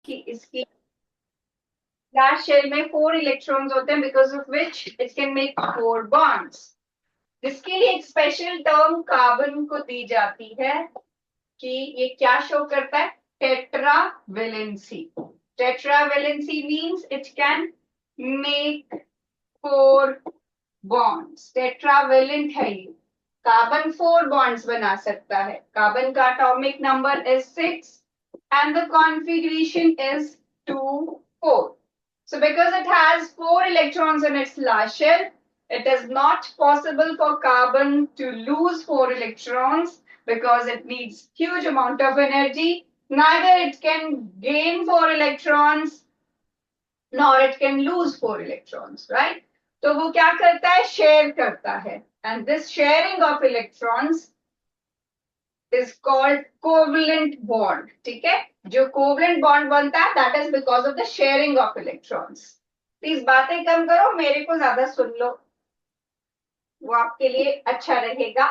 कि इसकी last shell में 4 इलेक्ट्रॉन्स होते हैं, because of which it can make 4 bonds. जिसके लिए एक स्पेशल टर्म कार्बन को दी जाती है कि ये क्या शो करता है, tetravalency. Tetravalency means it can make 4 bonds. Tetravalent है ये, कार्बन 4 बॉन्ड्स बना सकता है। कार्बन का atomic number is 6 and the configuration is 2,4. So because it has 4 electrons in its last shell, it is not possible for carbon to lose 4 electrons because it needs huge amount of energy. Neither it can gain 4 electrons nor it can lose 4 electrons, right? तो वो क्या करता है, share करता है, and this sharing of electrons is called covalent bond. ठीक है, जो कोवलेंट बॉन्ड बनता है that is because of the sharing of electrons. Please बातें कम करो, मेरे को ज्यादा सुन लो, वो आपके लिए अच्छा रहेगा।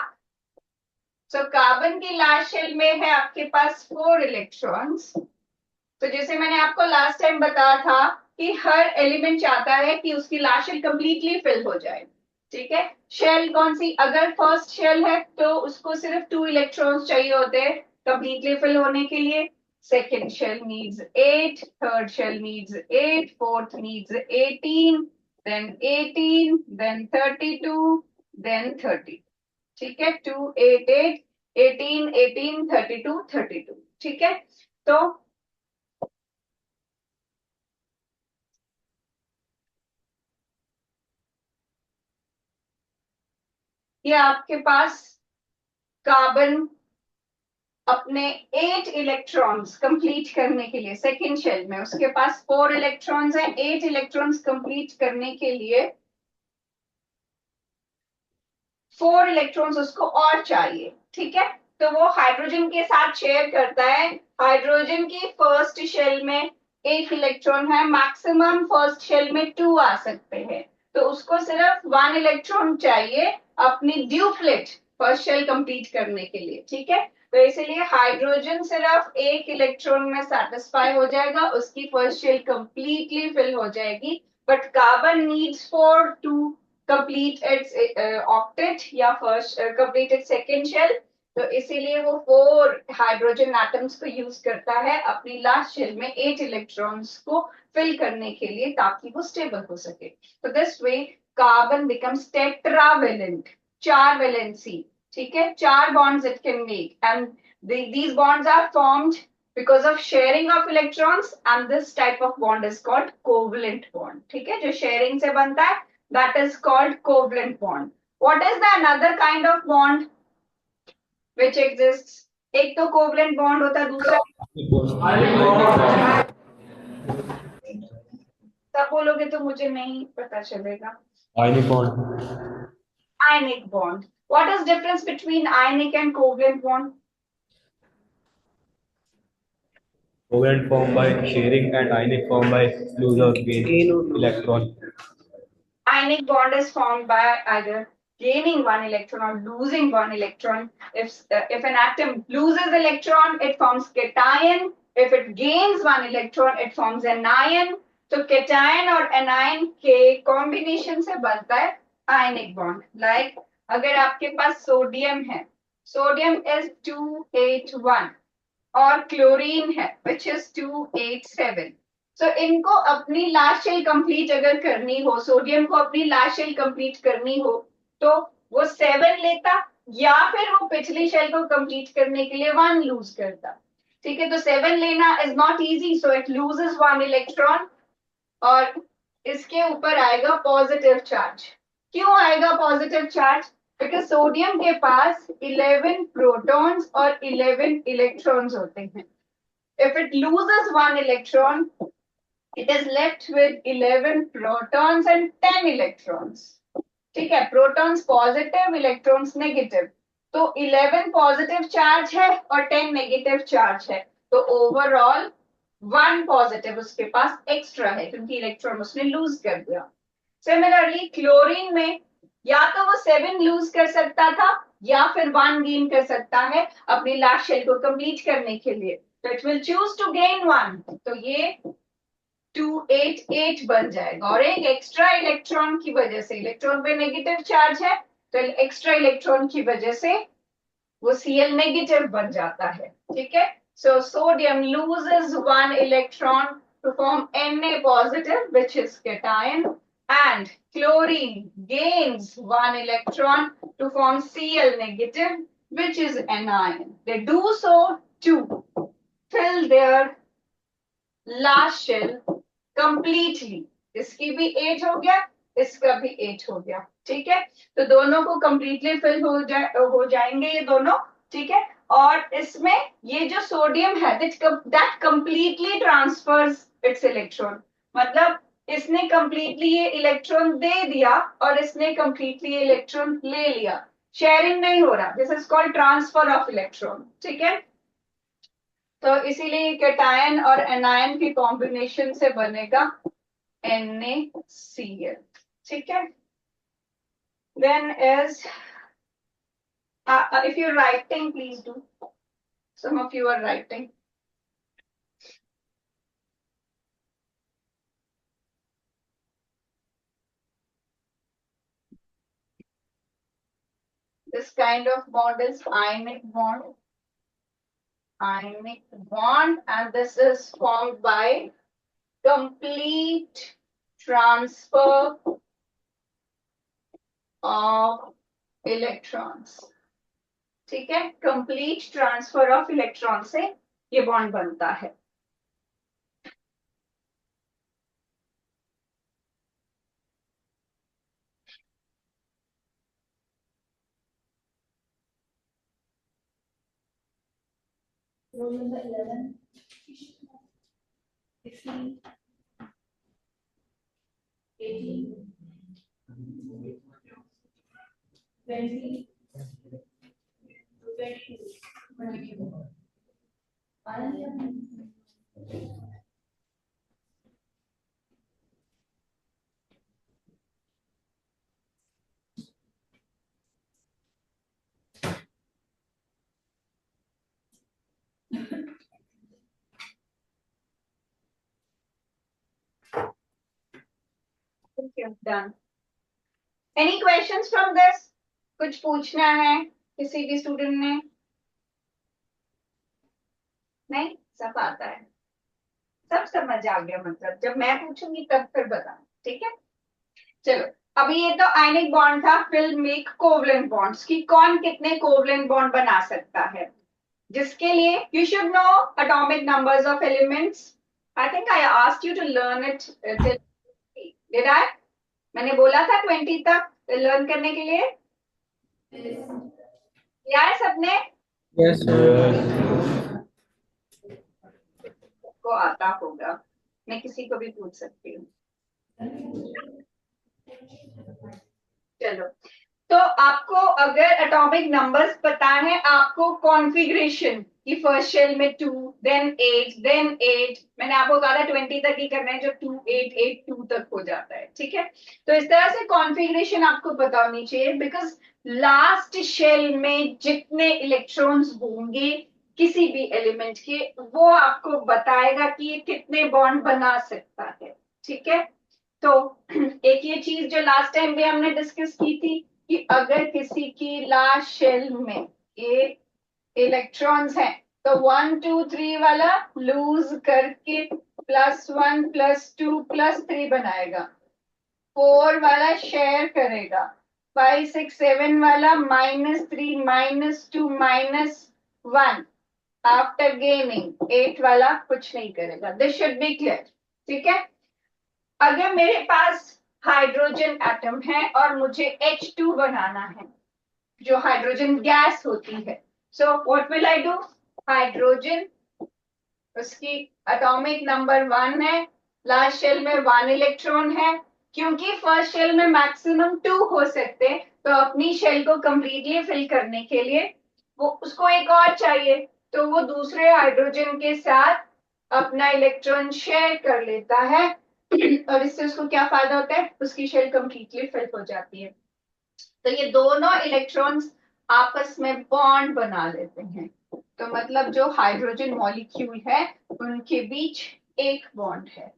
सो कार्बन की लास्ट शेल में है आपके पास 4 इलेक्ट्रॉन्स। तो जैसे मैंने आपको लास्ट टाइम बताया था कि हर एलिमेंट चाहता है कि उसकी लास्ट शेल कंप्लीटली फिल हो जाए। ठीक है, शेल कौन सी, अगर फर्स्ट शेल है तो उसको सिर्फ 2 इलेक्ट्रॉन्स चाहिए होते हैं कंप्लीटली फिल होने के लिए। Second shell needs 8, third shell needs 8, fourth needs 18, then 18, then 32, then 30। ठीक है, 2 8 8 18 18 32 32। ठीक है, तो ये आपके पास कार्बन अपने 8 इलेक्ट्रॉन्स कंप्लीट करने के लिए, सेकेंड शेल में उसके पास 4 इलेक्ट्रॉन्स हैं, 8 इलेक्ट्रॉन्स कंप्लीट करने के लिए 4 इलेक्ट्रॉन्स उसको और चाहिए। ठीक है, तो वो हाइड्रोजन के साथ शेयर करता है। हाइड्रोजन की फर्स्ट शेल में 1 इलेक्ट्रॉन है, मैक्सिमम फर्स्ट शेल में 2 आ सकते हैं, तो उसको सिर्फ 1 इलेक्ट्रॉन चाहिए अपनी ड्यूप्लेट फर्स्ट शेल कंप्लीट करने के लिए। ठीक है, तो इसलिए हाइड्रोजन सिर्फ 1 इलेक्ट्रॉन में सेटिस्फाई हो जाएगा, उसकी फर्स्ट शेल कंप्लीटली फिल हो जाएगी। But carbon needs 4 to complete its octet या first complete its second shell, तो इसीलिए वो 4 हाइड्रोजन एटम्स को यूज करता है अपनी लास्ट शेल में 8 इलेक्ट्रॉन्स को फिल करने के लिए, ताकि वो स्टेबल हो सके। तो this way carbon becomes tetravalent, 4 valency. ठीक है, 4 bonds it can make, and these bonds are formed because of sharing of electrons, and this type of bond is called covalent bond. ठीक है, जो शेयरिंग से बनता है that is called covalent bond. What is the another kind of bond which exists? एक तो covalent bond होता है, दूसरा सब बोलोगे तो मुझे नहीं पता चलेगा। Ionic bond. Ionic bond. What is difference between ionic and covalent bond? Covalent formed by sharing and ionic formed by lose or gain electron. Ionic bond is formed by either gaining 1 electron or losing 1 electron. If an atom loses electron, it forms cation. If it gains 1 electron, it forms anion. तो cation और anion के combination से बनता है ionic bond. Like अगर आपके पास sodium है, sodium is 281, और क्लोरीन है which is 287. So इनको अपनी लास्ट शेल कंप्लीट अगर करनी हो, सोडियम को अपनी लास्ट शेल कंप्लीट करनी हो, तो वो 7 लेता, या फिर वो पिछली शेल को कंप्लीट करने के लिए 1 लूज करता। ठीक है, तो 7 लेना is not easy, so it loses 1 electron, और इसके ऊपर आएगा पॉजिटिव चार्ज। क्यों आएगा पॉजिटिव चार्ज? बिकॉज सोडियम के पास 11 प्रोटॉन्स और 11 इलेक्ट्रॉन्स होते हैं। If it loses 1 electron, it is left with 11 protons and 10 electrons. ठीक है, प्रोटॉन्स पॉजिटिव, इलेक्ट्रॉन्स नेगेटिव, तो 11 पॉजिटिव चार्ज है और 10 नेगेटिव चार्ज है, तो ओवरऑल 1 पॉजिटिव उसके पास एक्स्ट्रा है क्योंकि इलेक्ट्रॉन उसने लूज कर दिया। सिमिलरली क्लोरीन में या तो वो 7 लूज कर सकता था या फिर 1 गेन कर सकता है अपनी लास्ट शेल को कंप्लीट करने के लिए। तो it will choose to gain one, तो ये 288 बन जाएगा। और एक एक्स्ट्रा इलेक्ट्रॉन की वजह से, इलेक्ट्रॉन पे नेगेटिव चार्ज है तो एक्स्ट्रा इलेक्ट्रॉन की वजह से वो Cl नेगेटिव बन जाता है। ठीक है, so sodium loses one electron to form Na positive which is cation, and chlorine gains one electron to form Cl negative which is anion. They do so to fill their last shell completely. इसकी भी 8 हो गया, इसका भी 8 हो गया। ठीक है, तो दोनों को completely fill हो जाएंगे ये दोनों। ठीक है, और इसमें ये जो सोडियम है that completely transfers its electron, मतलब इसने completely ये इलेक्ट्रॉन दे दिया और इसने completely ये इलेक्ट्रॉन ले लिया, शेयरिंग नहीं हो रहा। This is called transfer of electron. ठीक है, तो इसीलिए कैटायन और एनायन के कॉम्बिनेशन से बनेगा NaCl। ठीक है, then is if you're writing, please do. Some of you are writing. This kind of bond is ionic bond. Ionic bond, and this is formed by complete transfer of electrons. ठीक है, complete transfer of electron से ये bond बनता है। Roll number 11, 16, 18, 20, 22. Done. Any questions from this? कुछ पूछना है किसी भी स्टूडेंट ने? नहीं, सब आता है, सब समझ आ गया, मतलब जब मैं पूछूंगी तब फिर बताना। ठीक है, चलो अभी ये तो आयनिक बॉन्ड था। फिर मेक कोवलेंट बॉन्ड्स की कौन कितने कोवलेंट बॉन्ड बना सकता है, जिसके लिए you should know atomic numbers of elements. I think I asked you to learn it till, did I? मैंने बोला था 20 तक लर्न करने के लिए। यार सबने Yes, sir. को आता होगा, मैं किसी को भी पूछ सकती हूँ। चलो, तो आपको अगर एटॉमिक नंबर्स पता है, आपको कॉन्फ़िगरेशन की फर्स्ट शेल में 2 देन 8 मैंने आपको कहा था 20 तक ही करना है, जो 2882 तक हो जाता है। ठीक है, तो इस तरह से कॉन्फ़िगरेशन आपको पता होनी चाहिए, बिकॉज लास्ट शेल में जितने इलेक्ट्रॉन्स होंगे किसी भी एलिमेंट के, वो आपको बताएगा कि ये कितने बॉन्ड बना सकता है। ठीक है, तो एक ये चीज जो लास्ट टाइम भी हमने डिस्कस की थी कि अगर किसी की लास्ट शेल में ये इलेक्ट्रॉन्स हैं तो 1 2 3 वाला लूज करके +1 +2 +3 बनाएगा, 4 वाला शेयर करेगा, 5 6 7 वाला -3 -2 -1 आफ्टर गेनिंग, 8 वाला कुछ नहीं करेगा। This should be clear. ठीक है, अगर मेरे पास हाइड्रोजन एटम है और मुझे H2 बनाना है, जो हाइड्रोजन गैस होती है, so what will I do? Hydrogen, उसकी एटॉमिक नंबर 1 है, लास्ट शेल में 1 इलेक्ट्रॉन है, क्योंकि फर्स्ट शेल में मैक्सिमम 2 हो सकते, तो अपनी शेल को कंप्लीटली फिल करने के लिए वो उसको एक और चाहिए, तो वो दूसरे हाइड्रोजन के साथ अपना इलेक्ट्रॉन शेयर कर लेता है और इससे उसको क्या फायदा होता है? उसकी शेल कंप्लीटली फिल हो जाती है। तो ये दोनों इलेक्ट्रॉन्स आपस में बॉन्ड बना लेते हैं। तो मतलब जो हाइड्रोजन मॉलिक्यूल है उनके बीच एक बॉन्ड है।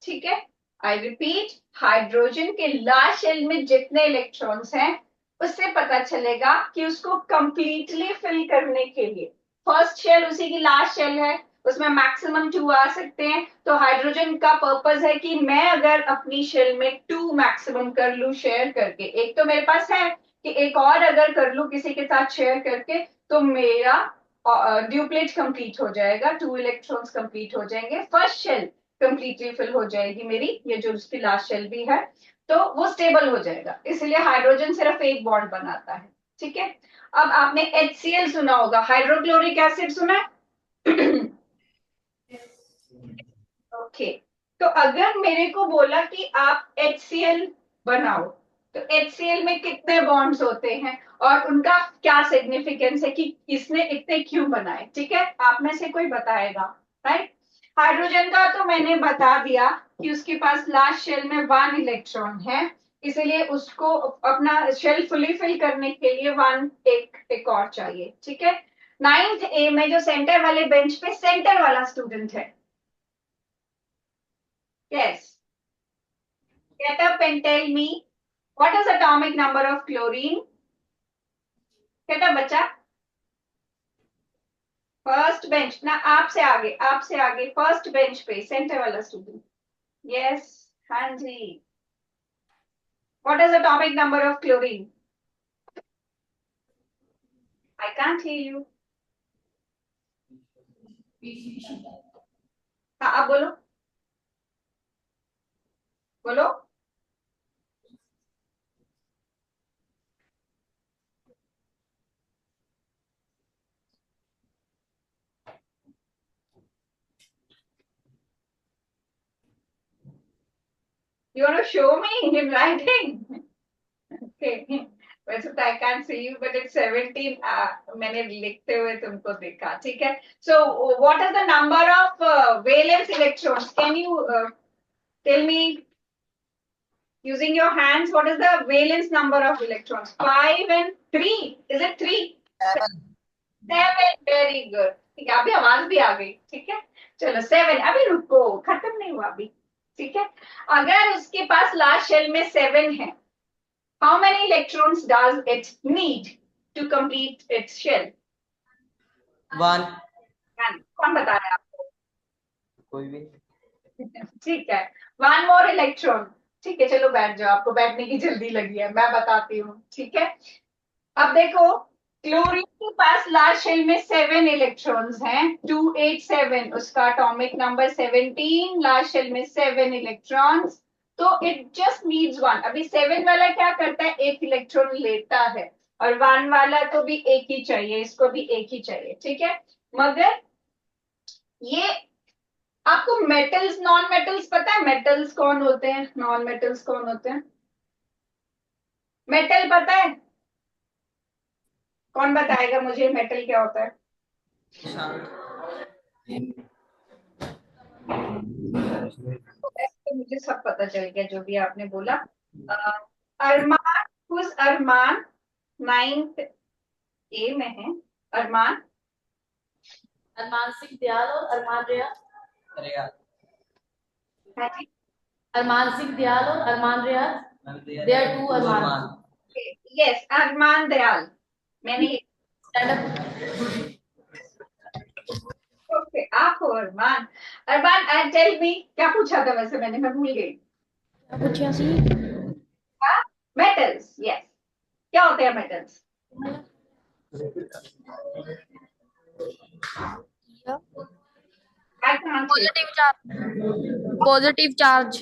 ठीक है, आई रिपीट, हाइड्रोजन के लास्ट शेल में जितने इलेक्ट्रॉन्स हैं उससे पता चलेगा कि उसको कंप्लीटली फिल करने के लिए, फर्स्ट शेल उसी की लास्ट शेल है, उसमें मैक्सिमम 2 आ सकते हैं। तो हाइड्रोजन का पर्पस है कि मैं अगर अपनी शेल में 2 मैक्सिमम कर लूं शेयर करके, एक तो मेरे पास है कि एक और अगर कर लूं किसी के साथ शेयर करके, तो मेरा ड्यूप्लेट कंप्लीट हो जाएगा, 2 इलेक्ट्रॉन्स कंप्लीट हो जाएंगे, फर्स्ट शेल कंप्लीटली फिल हो जाएगी मेरी, ये जो उसकी लास्ट शेल भी है, तो वो स्टेबल हो जाएगा। इसलिए हाइड्रोजन सिर्फ एक बॉन्ड बनाता है। ठीक है, अब आपने HCl सुना होगा, हाइड्रोक्लोरिक एसिड सुना है? ओके, तो अगर मेरे को बोला कि आप HCl बनाओ, तो HCl में कितने बॉन्ड्स होते हैं और उनका क्या सिग्निफिकेंस है कि इसने इतने क्यों बनाए? ठीक है, आप में से कोई बताएगा? राइट, हाइड्रोजन का तो मैंने बता दिया कि उसके पास लास्ट शेल में 1 इलेक्ट्रॉन है, इसलिए उसको अपना शेल फुली फिल करने के लिए 1 एक और चाहिए। ठीक है, 9th A में जो सेंटर वाले बेंच पे सेंटर वाला स्टूडेंट है, yes, get up and tell me what is atomic number of chlorine? Get up बच्चा, फर्स्ट बेंच ना, आपसे आगे फर्स्ट बेंच पे सेंटर वाला स्टूडेंट, यस, हाँ जी, what is atomic number of chlorine? I can't hear you. हाँ, आप बोलो बोलो। You want to show me him writing? Okay. वैसे तो I can't see you, but it's 17. मैंने लिखते हुए तुमको देखा। ठीक है, so what is the number of valence electrons? Can you tell me using your hands what is the valence number of electrons? 5 and 3. Is it 3? 7. Very good. ठीक है, अभी आवाज भी आ गई। ठीक है, चलो 7। अभी रुको, खत्म नहीं हुआ अभी। ठीक है, अगर उसके पास लास्ट शेल में 7 है, how many electrons does it need to complete its shell? 1 कौन बता रहा है आपको? कोई भी ठीक है, 1 more electron। ठीक है, चलो बैठ जाओ, आपको बैठने की जल्दी लगी है, मैं बताती हूँ। ठीक है, अब देखो, क्लोरीन के पास लास्ट शेल में 7 इलेक्ट्रॉन्स हैं, 287, उसका एटॉमिक नंबर 17, लास्ट शेल में 7 इलेक्ट्रॉन्स, तो इट जस्ट नीड्स 1। अभी 7 वाला क्या करता है, एक इलेक्ट्रॉन लेता है, और 1 वाला को भी एक ही चाहिए, इसको भी एक ही चाहिए। ठीक है, मगर ये आपको मेटल्स नॉन मेटल्स पता है? मेटल्स कौन होते हैं, नॉन मेटल्स कौन होते हैं? मेटल पता है? कौन बताएगा मुझे मेटल क्या होता है? तो मुझे सब पता चल गया जो भी आपने बोला। अरमान, हुज अरमान 9th A में है, अरमान। अरमान सिंह दयाल और अरमान रियाज। अरे यार हाँ जी, अरमान सिंह दयाल और Arman Riyaz. There are 2 Arman. Yes, Arman Dayal. मैंने Stand up. ओके, आप हो अरमान। अरमान, टेल मी, क्या पूछा था वैसे मैंने, मैं भूल गई। पूछिया सी मेटल्स, यस, क्या होते हैं metals? I can't hear. Positive charge.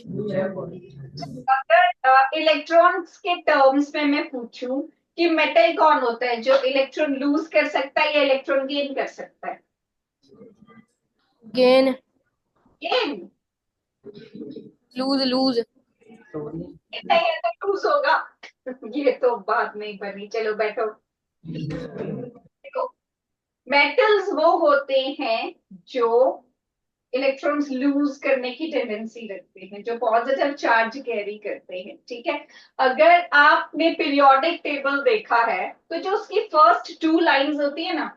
अगर इलेक्ट्रॉन्स के टर्म्स में मैं पूछूं कि मेटल कौन होता है जो इलेक्ट्रॉन लूज कर सकता है या इलेक्ट्रॉन गेन कर सकता है? गेन। गेन। Lose lose. नहीं है तो लूज होगा। ये तो बात नहीं बनी, चलो बैठो। देखो, मेटल्स वो होते हैं जो इलेक्ट्रॉन्स लूज करने की टेंडेंसी रखते हैं, जो पॉजिटिव चार्ज कैरी करते हैं। ठीक है, अगर आपने पीरियोडिक टेबल देखा है तो जो उसकी फर्स्ट 2 लाइंस होती है ना,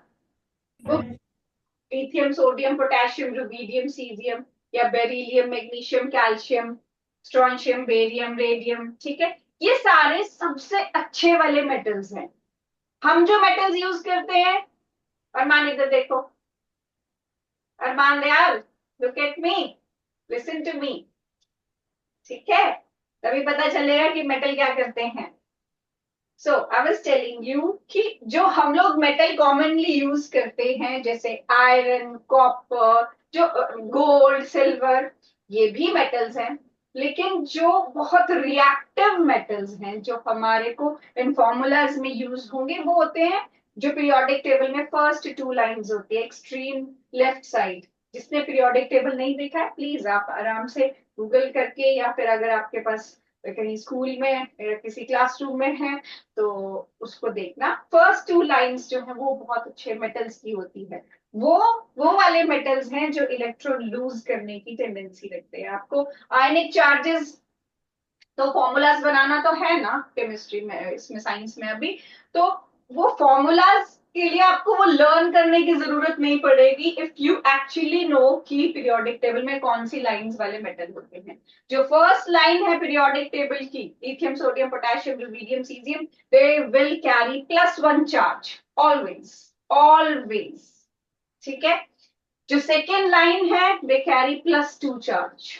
lithium, sodium, potassium, rubidium, caesium, या beryllium, magnesium, calcium, strontium, barium, radium, ठीक है। ये सारे सबसे अच्छे वाले मेटल्स हैं। हम जो मेटल्स यूज करते हैं, अरमान इधर देखो, Arman Dayal, look at me, listen to me, ठीक है, तभी पता चलेगा कि मेटल क्या करते हैं। सो आई वाज टेलिंग यू कि जो हम लोग मेटल कॉमनली यूज करते हैं, जैसे आयरन, कॉपर, जो गोल्ड, सिल्वर, ये भी मेटल्स हैं। लेकिन जो बहुत रिएक्टिव मेटल्स हैं, जो हमारे को इन फॉर्मूलाज में यूज होंगे, वो होते हैं जो पीरियोडिक टेबल में फर्स्ट टू लाइंस होती है, एक्सट्रीम लेफ्ट साइड। जिसने पीरियोडिक टेबल नहीं देखा है, प्लीज आप आराम से गूगल करके, या फिर अगर आपके पास कहीं स्कूल में या किसी क्लासरूम में है तो उसको देखना। फर्स्ट टू लाइंस जो है वो बहुत अच्छे मेटल्स की होती है। वो वो वाले मेटल्स हैं जो इलेक्ट्रॉन लूज करने की टेंडेंसी रखते हैं। आपको आयनिक चार्जेस तो फॉर्मूलाज बनाना तो है ना केमिस्ट्री में, इसमें साइंस में अभी, तो वो फॉर्मूलाज के लिए आपको वो लर्न करने की जरूरत नहीं पड़ेगी इफ यू एक्चुअली नो कि पीरियोडिक टेबल में कौन सी लाइंस वाले मेटल होते हैं। जो फर्स्ट लाइन है पीरियोडिक टेबल की, lithium, sodium, potassium, rubidium, caesium, they will carry +1 charge, always, always, ठीक है। जो सेकेंड लाइन है, दे कैरी +2 चार्ज,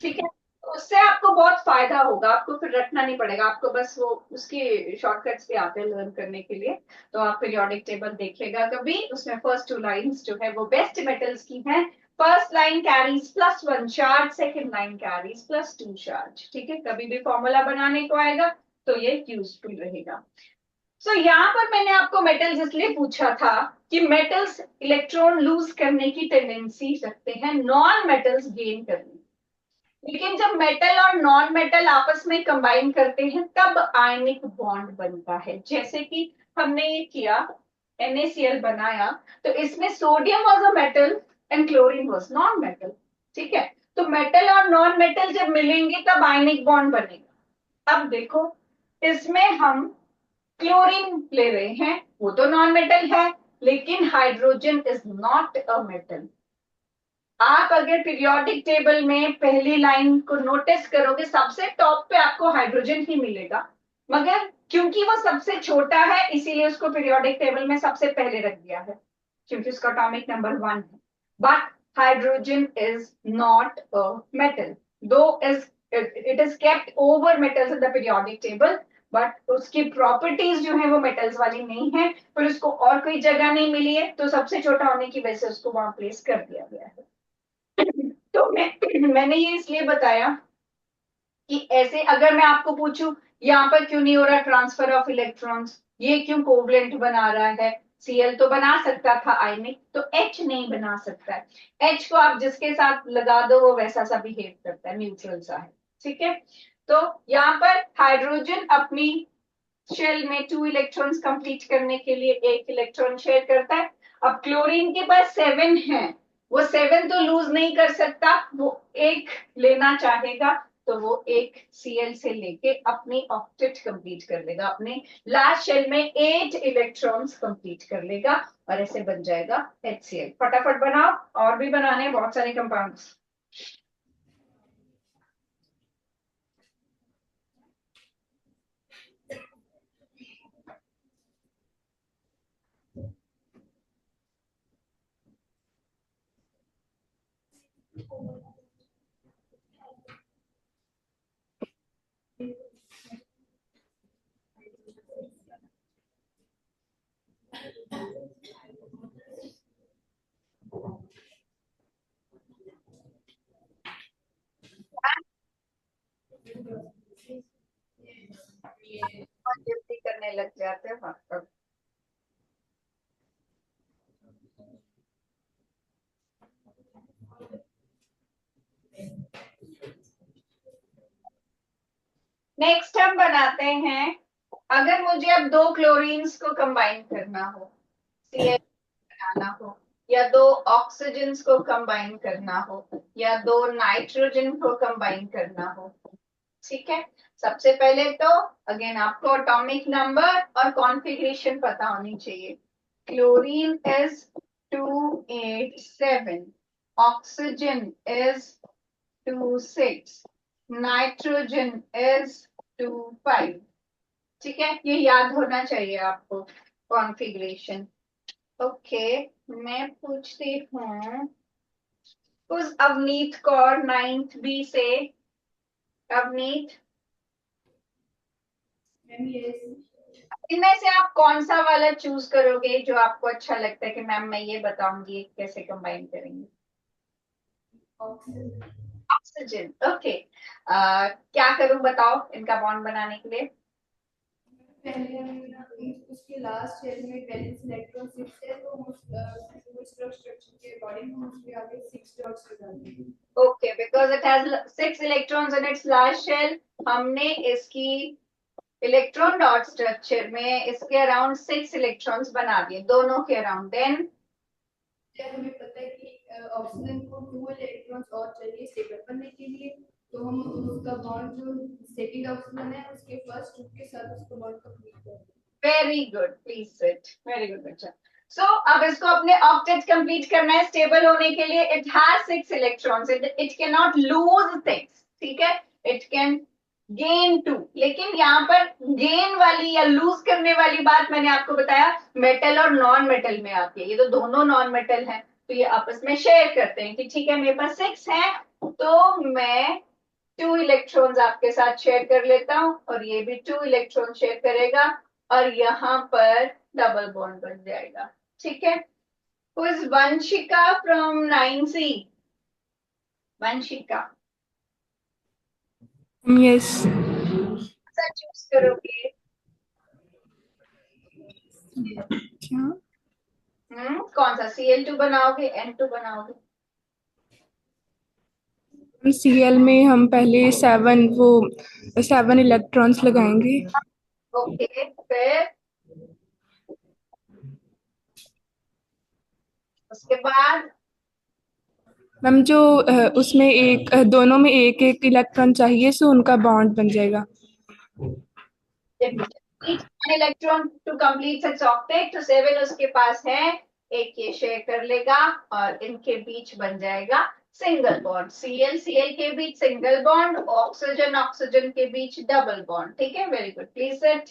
ठीक है। तो उससे आपको बहुत फायदा होगा, आपको फिर रटना नहीं पड़ेगा, आपको बस वो उसकी शॉर्टकट्स भी आते हैं लर्न करने के लिए। तो आप पीरियोडिक टेबल देखिएगा कभी, उसमें फर्स्ट टू लाइंस जो है वो बेस्ट मेटल्स की हैं। First line carries +1 charge, second line carries +2 charge, ठीक है। कभी भी फॉर्मूला बनाने को आएगा तो ये यूजफुल रहेगा। सो यहाँ पर मैंने आपको मेटल्स इसलिए पूछा था कि मेटल्स इलेक्ट्रॉन लूज करने की टेंडेंसी रखते हैं, नॉन मेटल्स गेन करने। लेकिन जब मेटल और नॉन मेटल आपस में कंबाइन करते हैं तब आयनिक बॉन्ड बनता है। जैसे कि हमने ये किया, NaCl बनाया, तो इसमें sodium was a metal and chlorine was non metal, ठीक है। तो मेटल और नॉन मेटल जब मिलेंगे तब आयनिक बॉन्ड बनेगा। अब देखो, इसमें हम क्लोरीन ले रहे हैं, वो तो नॉन मेटल है, लेकिन hydrogen is not a metal. आप अगर पीरियोडिक टेबल में पहली लाइन को नोटिस करोगे, सबसे टॉप पे आपको हाइड्रोजन ही मिलेगा, मगर क्योंकि वो सबसे छोटा है इसीलिए उसको पीरियोडिक टेबल में सबसे पहले रख दिया है, क्योंकि उसका एटॉमिक नंबर 1 है। But hydrogen is not a metal, though is it is kept over metals in the periodic table, but उसकी प्रॉपर्टीज जो है वो मेटल्स वाली नहीं है, फिर उसको और कोई जगह नहीं मिली है, तो सबसे छोटा होने की वजह से उसको वहां प्लेस कर दिया गया है। तो मैंने ये इसलिए बताया कि ऐसे अगर मैं आपको पूछूं यहाँ पर क्यों नहीं हो रहा ट्रांसफर ऑफ इलेक्ट्रॉन्स, ये क्यों कोवलेंट बना रहा है, Cl तो बना सकता था आयनिक, तो H नहीं बना सकता है। H को आप जिसके साथ लगा दो वो वैसा सा बिहेव करता है, न्यूट्रल सा है, ठीक है। तो यहाँ पर हाइड्रोजन अपनी शेल में 2 इलेक्ट्रॉन्स कंप्लीट करने के लिए 1 इलेक्ट्रॉन शेयर करता है। अब क्लोरीन के पास 7 है, वो 7 तो लूज नहीं कर सकता, वो एक लेना चाहेगा तो वो एक Cl से लेके अपनी ऑक्टेट कंप्लीट कर लेगा, अपने लास्ट शेल में 8 इलेक्ट्रॉन्स कंप्लीट कर लेगा और ऐसे बन जाएगा HCl। फटाफट बनाओ, और भी बनाने हैं बहुत सारे कंपाउंड्स। जल्दी करने लग जाते हैं, हाँ। नेक्स्ट हम बनाते हैं, अगर मुझे अब 2 क्लोरीन्स को कंबाइन करना हो, Cl बनाना हो, या 2 ऑक्सीजन्स को कंबाइन करना हो, या 2 नाइट्रोजन को कंबाइन करना हो, ठीक है। सबसे पहले तो अगेन आपको एटॉमिक नंबर और कॉन्फ़िगरेशन पता होनी चाहिए। chlorine is 287, oxygen is 26, nitrogen is 25. ठीक है, ये याद होना चाहिए आपको कॉन्फ़िगरेशन. ओके, मैं पूछती हूँ उस अवनीत कौर 9th बी से. अवनीत, इनमें से आप कौन सा वाला चूज करोगे जो आपको अच्छा लगता है कि मैम मैं ये बताऊंगी कैसे कंबाइन करेंगे? ऑक्सीजन. ओके, क्या करूं बताओ इनका बॉन्ड बनाने के लिए? पहले हम उसके लास्ट शेल में वैलेंस इलेक्ट्रॉन 6 है, तो उस स्ट्रक्चर के अकॉर्डिंग हम उसके आगे 6 डॉट्स लगा देंगे. Okay, because it has 6 electrons in its last shell, हमने इसकी इलेक्ट्रॉन डॉट स्ट्रक्चर में इसके अराउंड 6 इलेक्ट्रॉन्स बना दिए, दोनों के अराउंड. देन हमें पता है कि ऑक्सीजन को 2 इलेक्ट्रॉन्स और चाहिए स्टेबल बनने के लिए, तो हम उसका बॉन्ड जो सेकंड ऑक्सीजन है उसके फर्स्ट ग्रुप के साथ उसको बॉन्ड कंप्लीट कर देंगे. Very good, please sit. Very good बच्चा. सो अब इसको अपने ऑक्टेट कंप्लीट करना है स्टेबल होने के लिए. It has 6 electrons, it can not lose things. ठीक है, इट कैन गेन 2. लेकिन यहाँ पर गेन वाली या लूज करने वाली बात मैंने आपको बताया मेटल और नॉन मेटल में आती है. ये तो दोनों नॉन मेटल हैं, तो ये आपस में शेयर करते हैं कि ठीक है मेरे पास 6 है तो मैं 2 इलेक्ट्रॉन्स आपके साथ शेयर कर लेता हूं और ये भी 2 इलेक्ट्रॉन शेयर करेगा और यहाँ पर डबल बॉन्ड बन जाएगा. ठीक है, who is Vanshika from 9C? Vanshika, Yes. सा चूज करोगे? क्या? कौन सा? Cl2 बनाओगे, N2 बनाओगे? Cl में हम पहले 7 इलेक्ट्रॉन्स लगाएंगे. ओके, फिर उसके बाद मैम जो उसमें दोनों में एक इलेक्ट्रॉन चाहिए, सो उनका बॉन्ड बन जाएगा. Electron to complete its octet, तो 7 उसके पास है, एक ये शेयर कर लेगा और इनके बीच बन जाएगा सिंगल बॉन्ड. Cl के बीच सिंगल बॉन्ड, ऑक्सीजन के बीच डबल बॉन्ड. ठीक है, very good. Please set.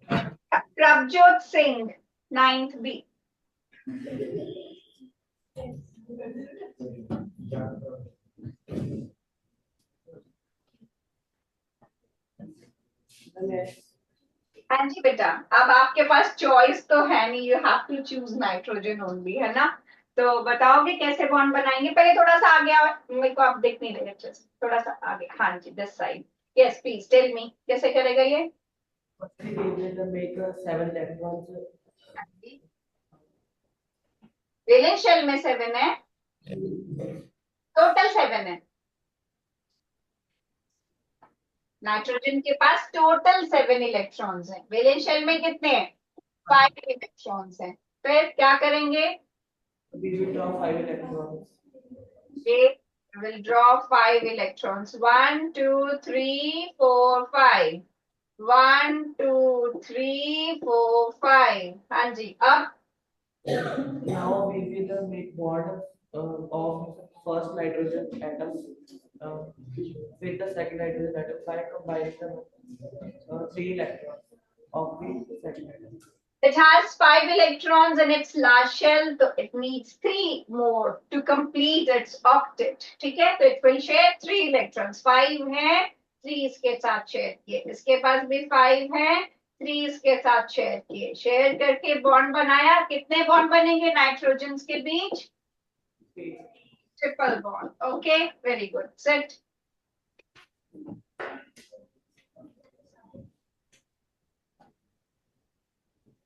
Prabhjot Singh 9th B. हाँ जी बेटा, अब आपके पास चॉइस तो है नहीं, you have to choose nitrogen only, है ना? तो बताओगे कैसे बॉन्ड बनाएंगे? पहले थोड़ा सा आगे आओ, मेरे को आप देख नहीं रहे अच्छे से, थोड़ा सा आगे. हाँ जी, this side. Yes please tell me, कैसे करेगा ये? वैलेंस शेल में 7 है, टोटल 7 है. नाइट्रोजन के पास टोटल 7 इलेक्ट्रॉन्स हैं. वैलेंस शेल में कितने हैं? 5 इलेक्ट्रॉन्स हैं. फिर क्या करेंगे? We will draw 5 electrons. They will draw 5 electrons. 1, 2, 3, 4, 5. 1, 2, 3, 4, 5. हाँ जी, अब Now we will make bond of first nitrogen atom with the second nitrogen atom by combination 3 electrons of the second atom. it has 5 electrons in its last shell, so it needs 3 more to complete its octet. ठीक है, तो it will share 3 electrons. 5 है, 3 इसके साथ share किए, इसके पास भी 5 है, 3 इसके साथ शेयर किए, शेयर करके बॉन्ड बनाया. कितने बॉन्ड बनेंगे नाइट्रोजन के बीच? Triple bond. Okay, very good. Set.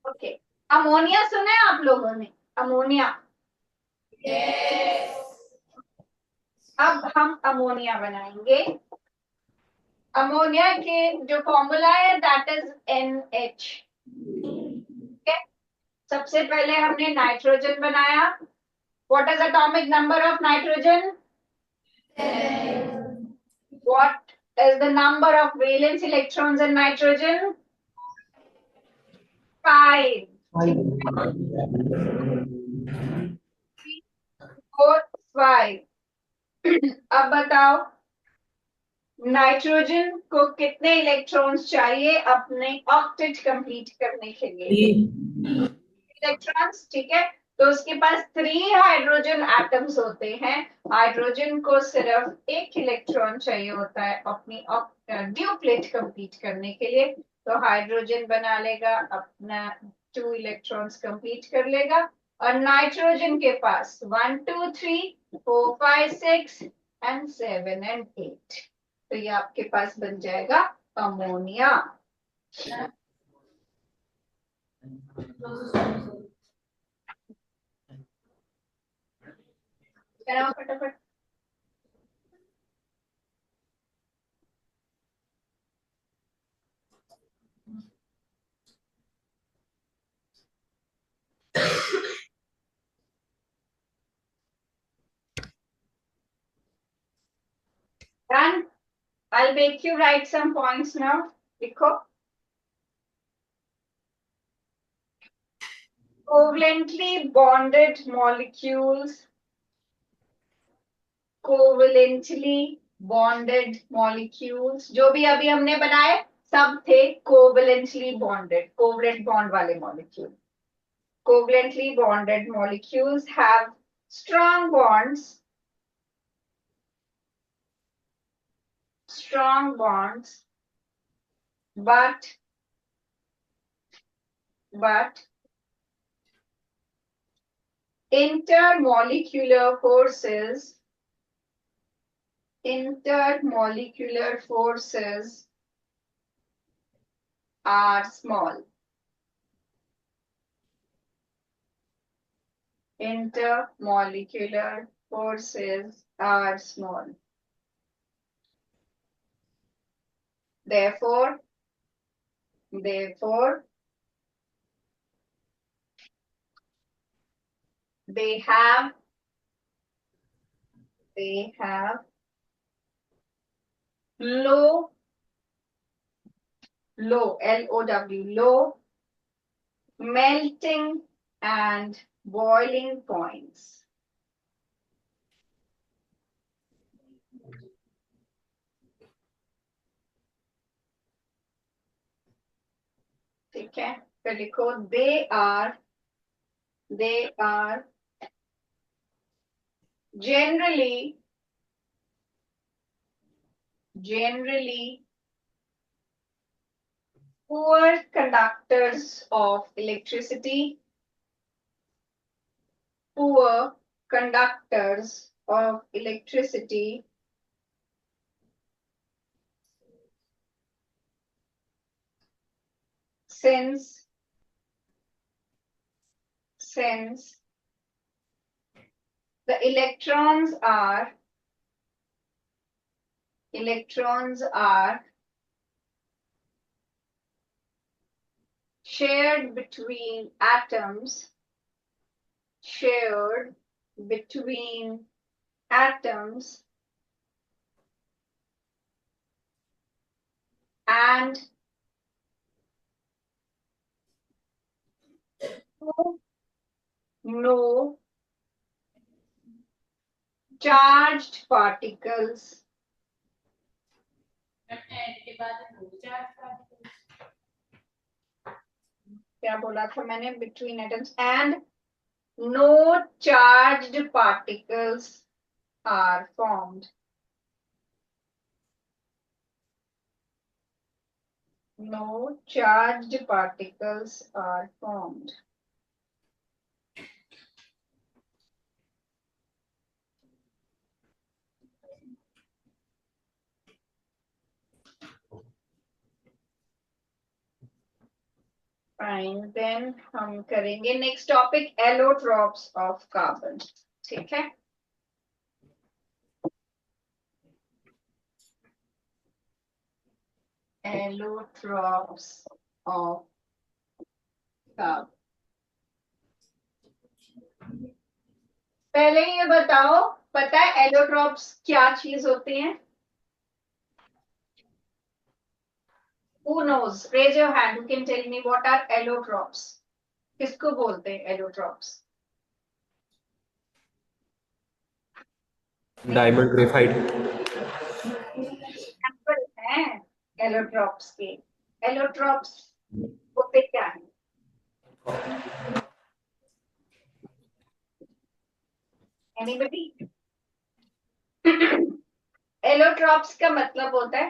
Okay, ammonia सुना है आप लोगों ने? अमोनिया. अब हम अमोनिया बनाएंगे. अमोनिया के जो फॉर्मूला है दैट इज NH. ठीक, सबसे पहले हमने नाइट्रोजन बनाया. What is atomic number of nitrogen? What is the number of valence electrons in nitrogen? 5. Four five. अब बताओ नाइट्रोजन को कितने इलेक्ट्रॉन्स चाहिए अपने ऑक्टेट कंप्लीट करने के लिए? इलेक्ट्रॉन्स, ठीक है। तो उसके पास 3 हाइड्रोजन एटम्स होते हैं। हाइड्रोजन को सिर्फ एक इलेक्ट्रॉन चाहिए होता है अपनी ड्यूप्लेट कंप्लीट करने के लिए। तो हाइड्रोजन बना लेगा अपना 2 इलेक्ट्रॉन्स कंप्लीट कर लेगा। और नाइट्रोजन के पास 1 2 3 4 5 6 एंड 7 एंड 8। तो ये आपके पास बन जाएगा अमोनिया। कराओ फटाफट। Done. I'll make you write some points now. देखो covalently bonded molecules, covalently bonded molecules, जो भी अभी हमने बनाए सब थे covalently bonded, covalent bond वाले molecule. Covalently bonded molecules have strong bonds, but intermolecular forces are small. Intermolecular forces are small. Therefore, they have low low melting and boiling points. ठीक है, फिर लिखो they are generally poor conductors of electricity. Poor conductors of electricity since the electrons are shared between atoms and no charged particles क्या बोला था मैंने between atoms and no charged particles are formed. No charged particles are formed. Fine, then हम करेंगे next topic allotropes of carbon. ठीक है, allotropes of carbon. पहले ये बताओ, पता है allotropes क्या चीज होती हैं? Who knows? Raise your hand. Who can tell me what are allotropes? किसको बोलते हैं एलोट्रॉप्स? Diamond graphite. एग्जाम्पल हैं एलोट्रॉप्स के। एलोट्रॉप्स होते क्या है? एनीबडी? एलोट्रॉप्स का मतलब होता है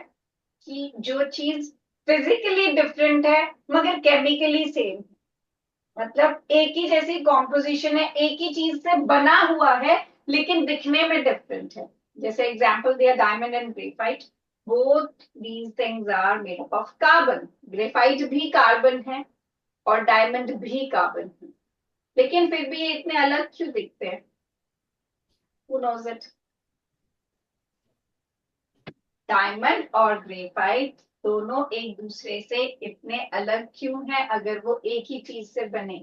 कि जो चीज फिजिकली डिफरेंट है मगर केमिकली सेम। मतलब एक ही जैसी कॉम्पोजिशन है, एक ही चीज से बना हुआ है लेकिन दिखने में डिफरेंट है। जैसे एग्जांपल दिया diamond and graphite. Both these things are made up of carbon. Graphite भी कार्बन है और डायमंड भी कार्बन है, लेकिन फिर भी ये इतने अलग क्यों दिखते हैं? Who knows it? डायमंड और ग्रेफाइट दोनों एक दूसरे से इतने अलग क्यों हैं अगर वो एक ही चीज से बने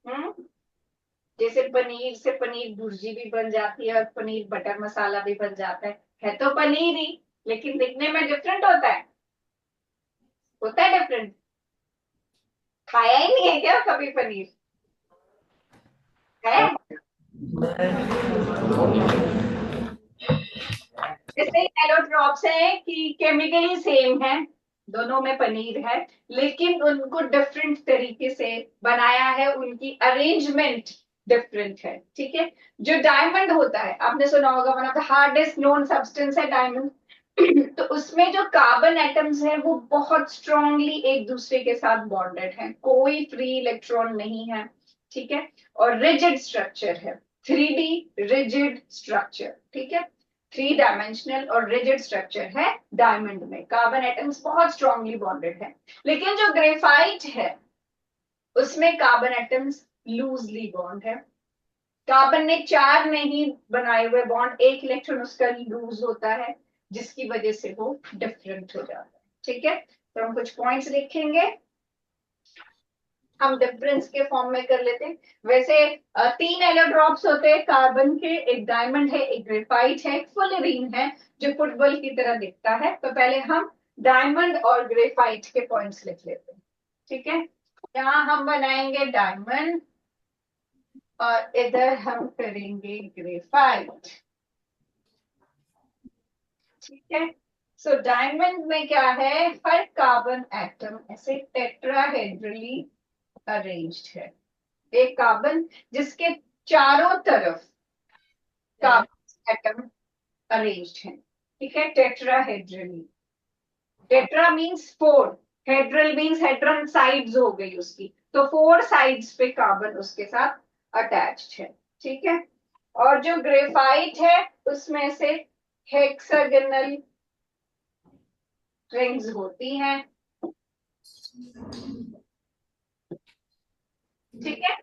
हैं? जैसे पनीर से पनीर भुर्जी भी बन जाती है और पनीर बटर मसाला भी बन जाता है तो पनीर ही, लेकिन दिखने में डिफरेंट होता है। होता है डिफरेंट। खाया ही नहीं है क्या कभी पनीर? है? जैसे एलोट्रॉप्स है कि केमिकली सेम है, दोनों में पनीर है, लेकिन उनको डिफरेंट तरीके से बनाया है, उनकी अरेंजमेंट डिफरेंट है। ठीक है। जो डायमंड होता है, आपने सुना होगा, one of the hardest known substance है डायमंड। तो उसमें जो कार्बन एटम्स हैं वो बहुत स्ट्रांगली एक दूसरे के साथ बॉन्डेड हैं, कोई फ्री इलेक्ट्रॉन नहीं है। ठीक है। और रिजिड स्ट्रक्चर है, 3D रिजिड स्ट्रक्चर। ठीक है। 3 डायमेंशनल और रिजिड स्ट्रक्चर है डायमंड में, कार्बन एटम्स बहुत स्ट्रांगली बॉन्डेड है। लेकिन जो ग्रेफाइट है उसमें कार्बन एटम्स लूजली बॉन्ड है। कार्बन ने 4 नहीं बनाए हुए बॉन्ड, एक इलेक्ट्रॉन उसका लूज होता है जिसकी वजह से वो डिफरेंट हो जाता है। ठीक है। तो हम कुछ पॉइंट्स लिखेंगे, हम डिफरेंस के फॉर्म में कर लेते हैं। वैसे 3 एलोड्रॉप्स होते हैं कार्बन के, एक डायमंड है, एक ग्रेफाइट है, एक फुलरीन है जो फुटबॉल की तरह दिखता है। तो पहले हम डायमंड और ग्रेफाइट के पॉइंट्स लिख लेते हैं। ठीक है। यहाँ हम बनाएंगे डायमंड और इधर हम करेंगे ग्रेफाइट। ठीक है। सो डायमंड में क्या है, हर कार्बन एटम ऐसे टेट्राहेड्रली अरेंज्ड है। एक कार्बन जिसके चारों तरफ कार्बन एटम अरेंज्ड है। ठीक है। Tetrahedrally. Tetra means 4, hedral means hedron sides हो गई उसकी, तो 4 साइड्स पे कार्बन उसके साथ अटैच्ड है। ठीक है। और जो ग्रेफाइट है उसमें से हेक्सागोनल रिंग्स होती हैं। ठीक है।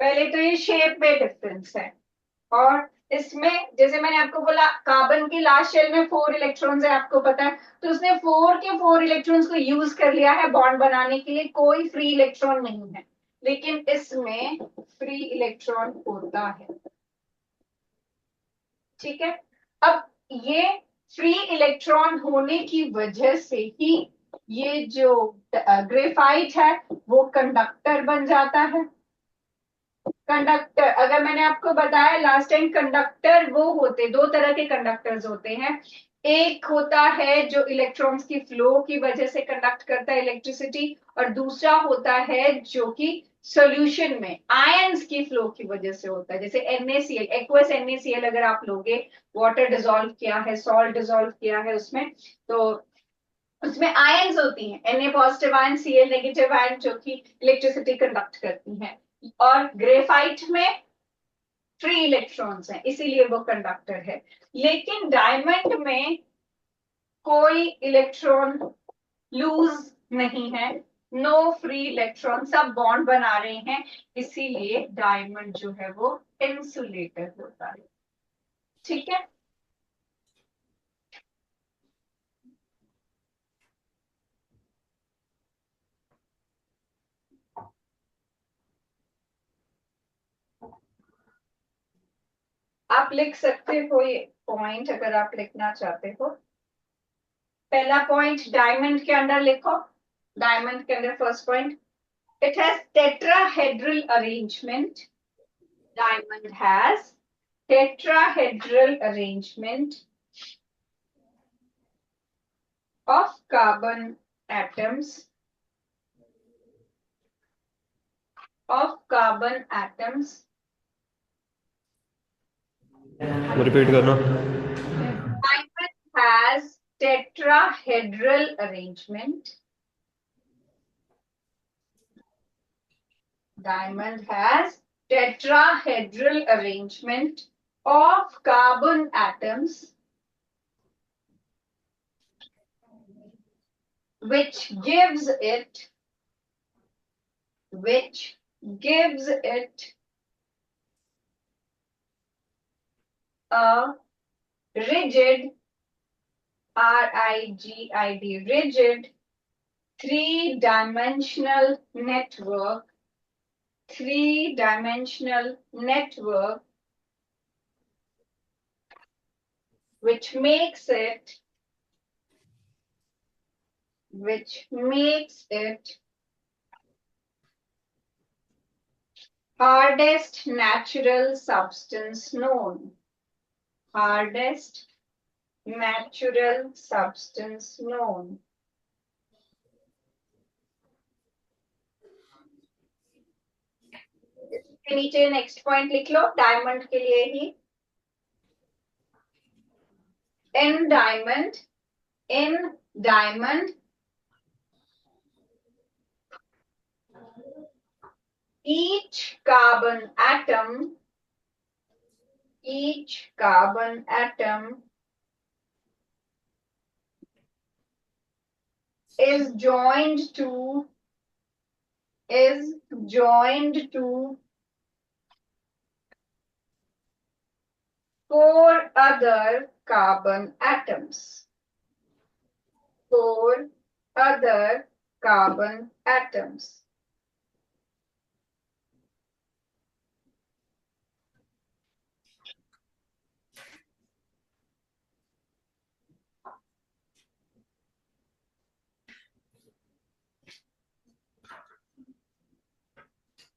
पहले तो ये शेप में डिफरेंस है, और इसमें जैसे मैंने आपको बोला कार्बन की लास्ट शेल में 4 इलेक्ट्रॉन्स है, आपको पता है, तो उसने 4 के 4 इलेक्ट्रॉन्स को यूज कर लिया है बॉन्ड बनाने के लिए, कोई फ्री इलेक्ट्रॉन नहीं है। लेकिन इसमें फ्री इलेक्ट्रॉन होता है। ठीक है। अब ये फ्री इलेक्ट्रॉन होने की वजह से ही ये जो ग्रेफाइट है वो कंडक्टर बन जाता है। कंडक्टर, अगर मैंने आपको बताया लास्ट टाइम, कंडक्टर वो होते, 2 तरह के कंडक्टर्स होते हैं। एक होता है जो इलेक्ट्रॉन्स की फ्लो की वजह से कंडक्ट करता है इलेक्ट्रिसिटी, और दूसरा होता है जो कि सॉल्यूशन में आयंस की फ्लो की वजह से होता है। जैसे NaCl, एक्वस NaCl अगर आप लोगे, वाटर डिसॉल्व किया है, सॉल्ट डिसॉल्व किया है उसमें, तो उसमें आयंस होती हैं, Na positive ion, Cl negative ion, जो कि इलेक्ट्रिसिटी कंडक्ट करती हैं। और ग्रेफाइट में फ्री इलेक्ट्रॉन्स हैं, इसीलिए वो कंडक्टर है। लेकिन डायमंड में कोई इलेक्ट्रॉन लूज नहीं है, नो फ्री इलेक्ट्रॉन, सब बॉन्ड बना रहे हैं, इसीलिए डायमंड जो है वो इंसुलेटर होता है। ठीक है। आप लिख सकते हो ये पॉइंट अगर आप लिखना चाहते हो। पहला पॉइंट डायमंड के अंदर लिखो, Diamond के अंदर first point. It has tetrahedral arrangement. Diamond has tetrahedral arrangement of carbon atoms. Repeat करना. Diamond has tetrahedral arrangement. Diamond has tetrahedral arrangement of carbon atoms, which gives it a rigid, RIGID, rigid three-dimensional network, which makes it hardest natural substance known. Hardest natural substance known. इसके नीचे next point लिख लो diamond के लिए ही. In diamond, each carbon atom is joined to four other carbon atoms.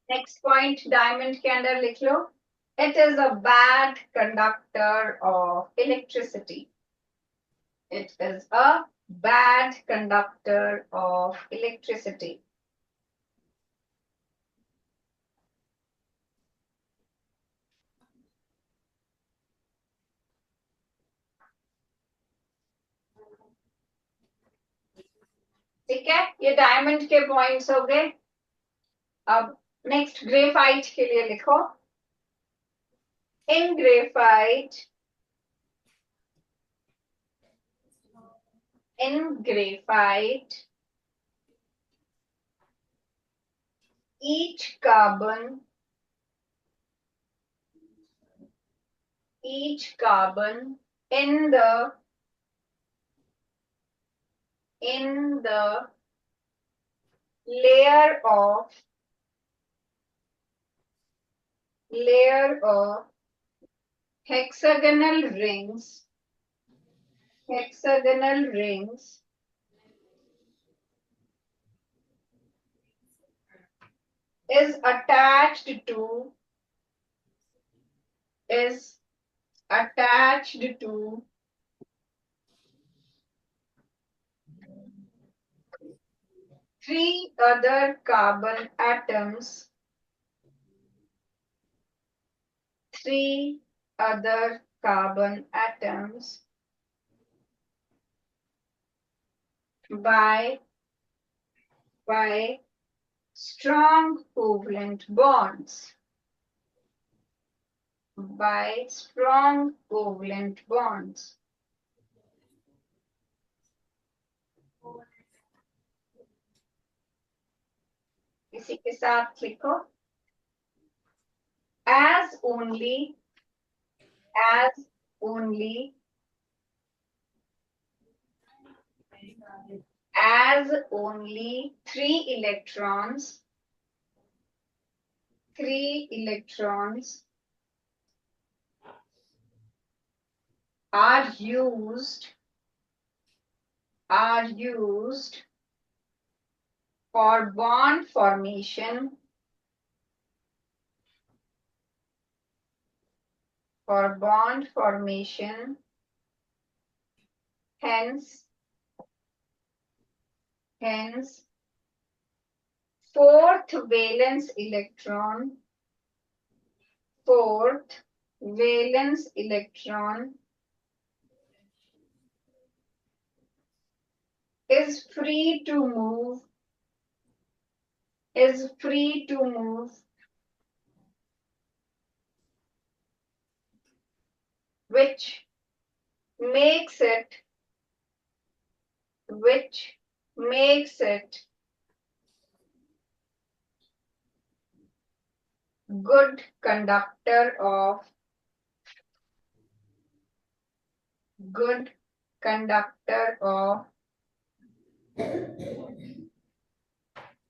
Next point diamond के अंदर लिख लो. It is a bad conductor of electricity. It is a bad conductor of electricity. ठीक है, ये diamond के points हो गए. अब नेक्स्ट ग्रेफाइट के लिए लिखो. In graphite, each carbon in the layer of hexagonal rings is attached to three other carbon atoms by strong covalent bonds. इसी के साथ लिखो. As only three electrons are used for bond formation, hence fourth valence electron is free to move which makes it good conductor of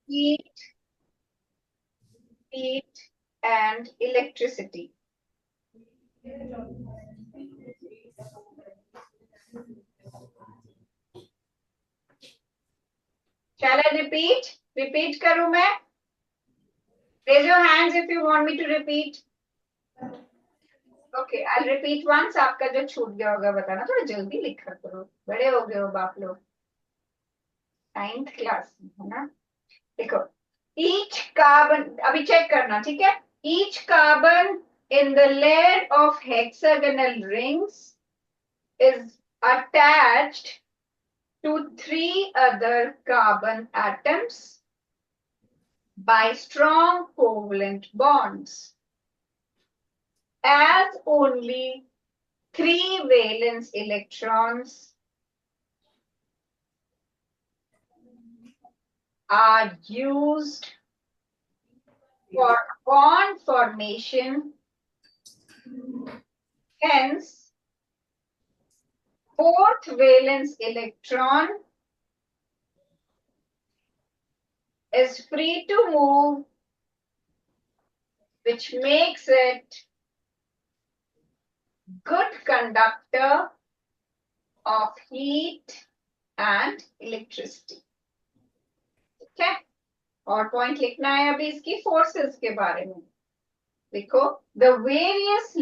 heat and electricity. Shall I repeat? Repeat करूं मैं? Raise your hands if you want me to repeat. Okay, I'll repeat once. आपका जो छूट गया होगा बताना, थोड़ा जल्दी लिखा करो, बड़े हो गए हो बाप लोग, 9th क्लास है ना. देखो, each carbon, अभी चेक करना, ठीक है? Each carbon in the layer of hexagonal rings is attached to 3 other carbon atoms by strong covalent bonds. As only 3 valence electrons are used for bond formation, hence fourth valence electron is free to move, which makes it good conductor of heat and electricity. ठीक है? और point लिखना है अभी इसकी forces के बारे में. देखो, the various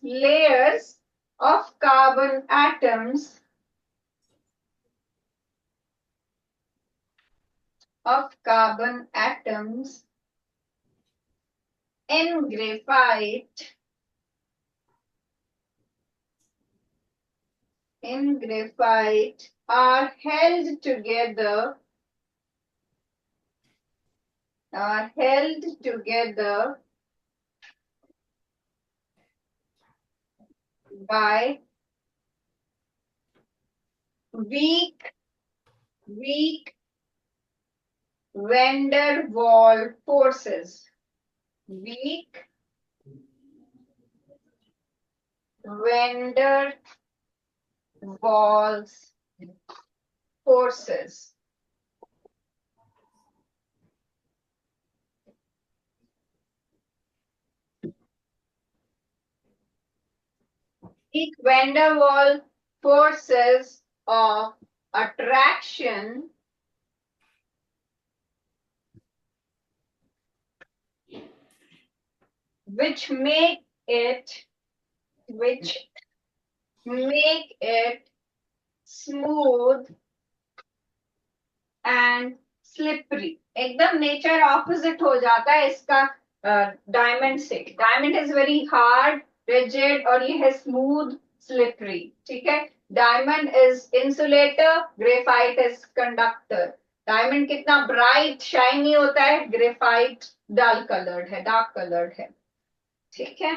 layers of carbon atoms in graphite are held together by weak van der Waals forces. Weak van der Waals forces. Weak van der Waals forces of attraction which make it smooth and slippery. एकदम nature opposite हो जाता है इसका diamond से. Diamond is very hard, rigid, और ये है smooth, slippery. ठीक है? Diamond is insulator, graphite is conductor. Diamond कितना ब्राइट शाइनी होता है, ग्रेफाइट डल कलर्ड है, डार्क कलर्ड है. ठीक है?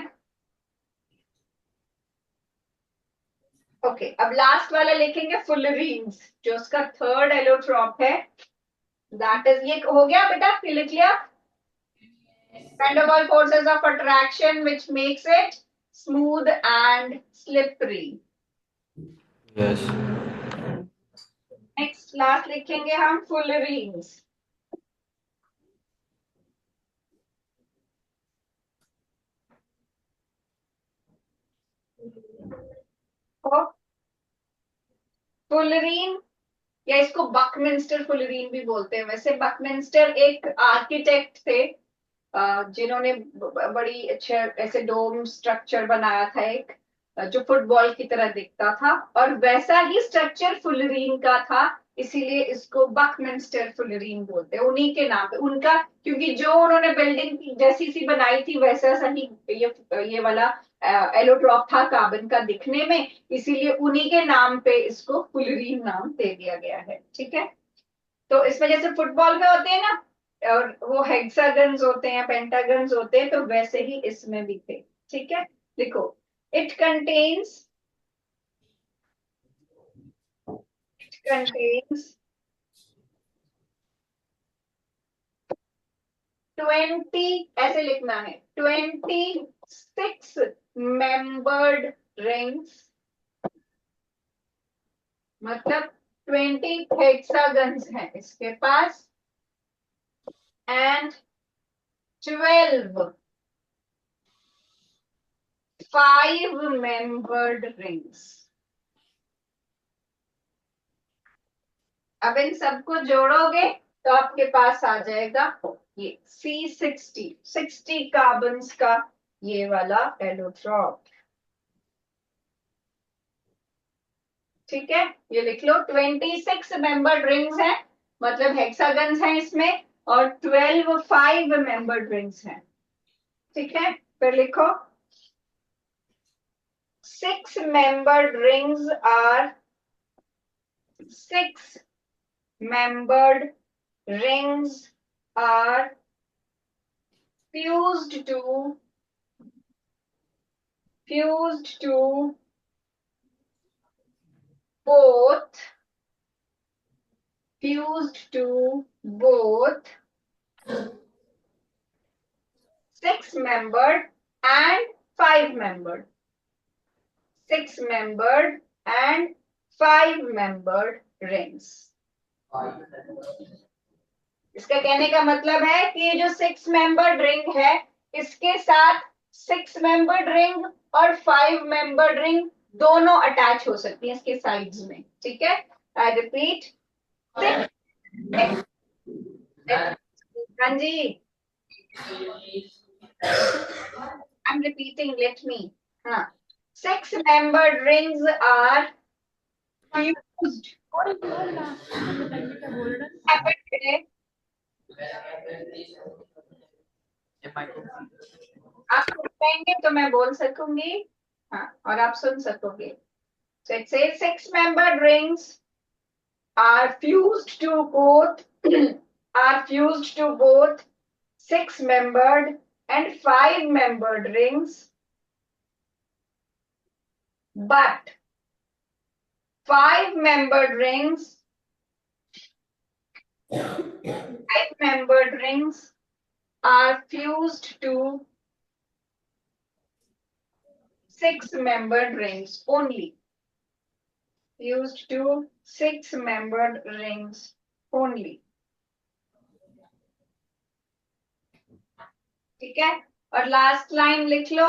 ओके, अब लास्ट वाला लिखेंगे फुलरीन्स, जो उसका थर्ड एलोट्रॉप है. दैट इज, ये हो गया बेटा, लिख लिया? van der Waals forces of attraction which makes it smooth and slippery. Yes. Next last लिखेंगे हम फुलरीन्स. देखो फुलरीन, या इसको बकमिंस्टर फुलरीन भी बोलते हैं। वैसे बकमिंस्टर एक आर्किटेक्ट थे जिन्होंने बड़ी अच्छा ऐसे डोम स्ट्रक्चर बनाया था एक, जो फुटबॉल की तरह दिखता था, और वैसा ही स्ट्रक्चर फुलरीन का था, इसीलिए इसको बकमिंस्टर फुलरीन बोलते हैं उन्हीं के नाम पे। उनका क्योंकि जो उन्होंने बिल्डिंग जैसी सी बनाई थी वैसा सा ही ये वाला एलोट्रॉप था कार्बन का दिखने में, इसीलिए उन्हीं के नाम पे इसको फुलरीन नाम दे दिया गया है। ठीक है, तो इसमें जैसे फुटबॉल में होते हैं ना, और वो हेक्सागन्स होते हैं, पेंटागन्स होते हैं, तो वैसे ही इसमें भी थे। ठीक है, लिखो इट कंटेन्स 20, ऐसे लिखना है 26 मेंबर्ड रिंग्स, मतलब 20 हेक्सागन्स हैं इसके पास, एंड 12 5-membered rings। अब इन सबको जोड़ोगे तो आपके पास आ जाएगा ये C60 कार्बन्स का ये वाला एलोट्रॉप। ठीक है, ये लिख लो 26 मेंबर्ड रिंग्स हैं, मतलब हेक्सागन्स हैं इसमें, और 12 5-membered रिंग्स हैं। ठीक है, फिर लिखो 6-membered rings are 6-membered rings are fused to both 6-membered and 5-membered, 6-membered and 5-membered rings। इसका कहने का मतलब है कि ये जो 6-membered ring है, इसके साथ 6-membered ring और 5-membered ring दोनों अटैच हो सकती हैं इसके साइड्स में। ठीक है, आई रिपीट, हाँ जी, I am repeating, let me. हाँ, 6-membered rings are fused। आप सुन पाएंगे तो मैं बोल सकूंगी, हाँ, और आप सुन सकोगे। So it says 6-membered rings are fused to both 6-membered and 5-membered rings, but 5-membered rings are fused to 6-membered rings only. Fused to 6-membered rings only. ठीक है, और लास्ट लाइन लिख लो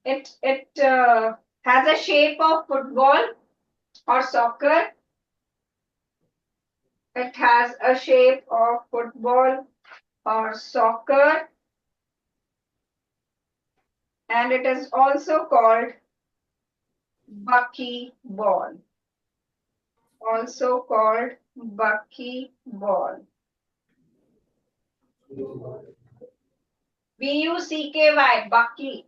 it has a shape of football or soccer. It has a shape of football or soccer, and it is also called buckyball. Also called buckyball. BUCKY,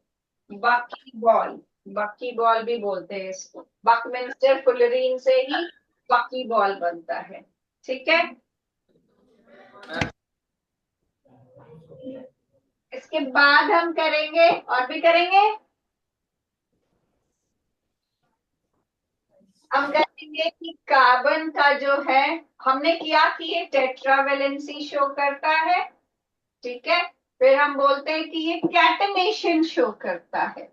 buckyball, buckyball भी बोलते हैं इसको। Buckminster fullerene से ही buckyball बनता है। ठीक है, इसके बाद हम करेंगे, और भी करेंगे, हम करेंगे कि कार्बन का जो है, हमने किया कि ये टेट्रावेलेंसी शो करता है। ठीक है, फिर हम बोलते हैं कि ये कैटेनेशन शो करता है।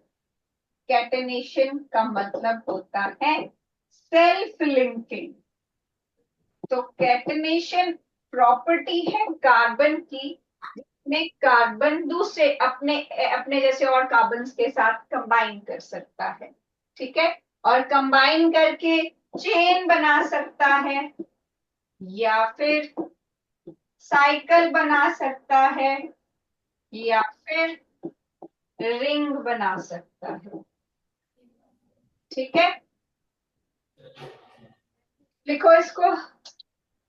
कैटेनेशन का मतलब होता है सेल्फ लिंकिंग। तो कैटेनेशन प्रॉपर्टी है कार्बन की, जिसमें कार्बन दूसरे अपने जैसे और कार्बन्स के साथ कंबाइन कर सकता है। ठीक है, और कंबाइन करके चेन बना सकता है या फिर साइकिल बना सकता है या फिर रिंग बना सकता है। ठीक है, लिखो इसको।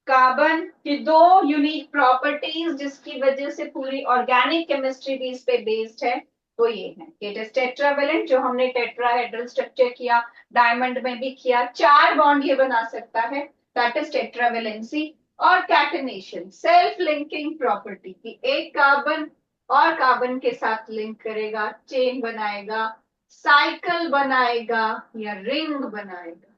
कार्बन की दो यूनिक प्रॉपर्टीज जिसकी वजह से पूरी ऑर्गेनिक केमिस्ट्री भी इस पे बेस्ड है, तो ये है इट इज टेट्रावेलेंट, जो हमने टेट्राहेड्रल स्ट्रक्चर किया, डायमंड में भी किया, 4 बॉन्ड ये बना सकता है, दैट इज टेट्रावेलेंसी। और कैटेनेशन, सेल्फ लिंकिंग प्रॉपर्टी की एक कार्बन और कार्बन के साथ लिंक करेगा, चेन बनाएगा, साइकिल बनाएगा या रिंग बनाएगा।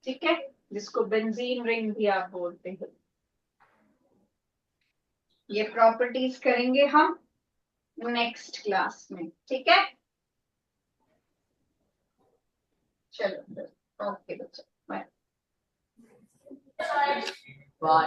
ठीक है, जिसको बेंजीन रिंग भी आप बोलते हैं। ये प्रॉपर्टीज करेंगे हम नेक्स्ट क्लास में। ठीक है, चलो ओके बच्चों, बाय। Why?